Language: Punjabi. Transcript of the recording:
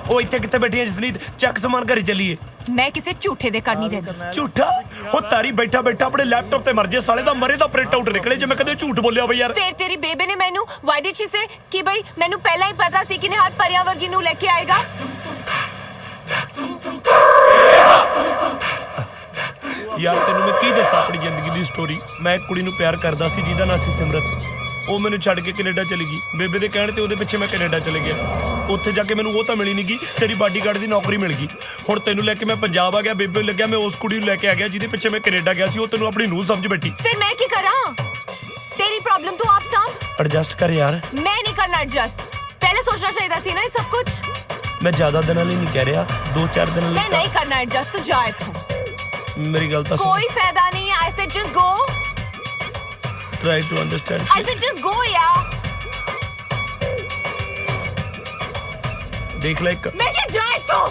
ਉਹ ਇੱਥੇ ਕਿੱਥੇ ਬੈਠੀ ਹੈ ਜਸਨੀਤ? ਚੱਕ ਸਮਾਨ ਘਰੇ ਚੱਲੀਏ। ਮੈਂ ਕਿਸੇ ਝੂਠੇ ਦੇ ਘਰ ਨਹੀਂ ਰਹਿੰਦੀ। ਝੂਠਾ? ਉਹ ਤਾਰੀ ਬੈਠਾ ਬੈਠਾ ਆਪਣੇ ਲੈਪਟਾਪ ਤੇ ਮਰ ਜੇ ਸਾਲੇ ਦਾ ਮਰੇ ਦਾ ਪ੍ਰਿੰਟ ਆਊਟ ਨਿਕਲੇ ਜੇ ਮੈਂ ਕਦੇ ਝੂਠ ਬੋਲਿਆ ਬਈ ਯਾਰ। ਫਿਰ ਤੇਰੀ ਬੇਬੇ ਨੇ ਮੈਨੂੰ ਵਾਈ ਡਿਡ ਸ਼ੀ ਸੇ ਕਿ ਬਈ ਮੈਨੂੰ ਪਹਿਲਾਂ ਹੀ ਪਤਾ ਸੀ ਕਿ ਨਿਹਾਲ ਪਰਿਆ ਵਰਗੀ ਨੂੰ ਲੈ ਕੇ ਆਏਗਾ। ਯਾਰ ਤੈਨੂੰ ਮੈਂ ਕੀ ਦੱਸਾਂ ਆਪਣੀ ਜ਼ਿੰਦਗੀ ਦੀ ਸਟੋਰੀ। ਮੈਂ ਇੱਕ ਕੁੜੀ ਨੂੰ ਪਿਆਰ ਕਰਦਾ ਸੀ ਜਿਹਦਾ ਨਾਂ ਸੀ ਸਿਮਰਤ। ਉਹ ਮੈਨੂੰ ਛੱਡ ਕੇ ਕੈਨੇਡਾ ਚਲੀ ਗਈ। ਬੇਬੇ ਦੇ ਕਹਿਣ ਤੇ ਉਹਦੇ ਪਿੱਛੇ ਮੈਂ ਕੈਨੇਡਾ ਚਲੇ ਗਿਆ। ਉੱਥੇ ਜਾ ਕੇ ਮੈਨੂੰ ਉਹ ਤਾਂ ਮਿਲੀ ਨਹੀਂ ਗਈ, ਤੇਰੀ ਬਾਡੀਗਾਰਡ ਦੀ ਨੌਕਰੀ ਮਿਲ ਗਈ। ਹੁਣ ਤੈਨੂੰ ਲੈ ਕੇ ਮੈਂ ਪੰਜਾਬ ਆ ਗਿਆ। ਬੇਬੇ ਨੂੰ ਲੱਗਿਆ ਮੈਂ ਉਸ ਕੁੜੀ ਨੂੰ ਲੈ ਕੇ ਆ ਗਿਆ ਜਿਹਦੇ ਪਿੱਛੇ ਮੈਂ ਕੈਨੇਡਾ ਗਿਆ ਸੀ। ਉਹ ਤੈਨੂੰ ਆਪਣੀ ਨੂੰਹ ਸਮਝ ਬੈਠੀ। ਫਿਰ ਮੈਂ ਕੀ ਕਰਾਂ? ਤੇਰੀ ਪ੍ਰੋਬਲਮ ਤੂੰ ਆਪ ਸਾਂਭ। ਐਡਜਸਟ ਕਰ ਯਾਰ। ਮੈਂ ਨਹੀਂ ਕਰਨਾ ਐਡਜਸਟ। ਪਹਿਲੇ ਸੋਚਣਾ ਚਾਹੀਦਾ ਸੀ ਨਾ ਇਹ ਸਭ ਕੁਝ। ਮੈਂ ਜ਼ਿਆਦਾ ਦਿਨਾਂ ਲਈ ਨਹੀਂ ਕਹਿ ਰਿਹਾ, 2-4 ਦਿਨਾਂ ਲਈ। ਮੈਂ ਨਹੀਂ ਕਰਨਾ ਐਡਜਸਟ, ਤੂੰ ਜਾ ਇੱਥੋਂ। ਮੇਰੀ ਗੱਲ ਤਾਂ ਸੁਣ। ਕੋਈ ਫਾਇਦਾ ਨਹੀਂ। I said just go. Try to understand. I said just go यार। ਦੇਖ ਲੈ ਇੱਕ। मैं क्या जा ਇੱਥੋं।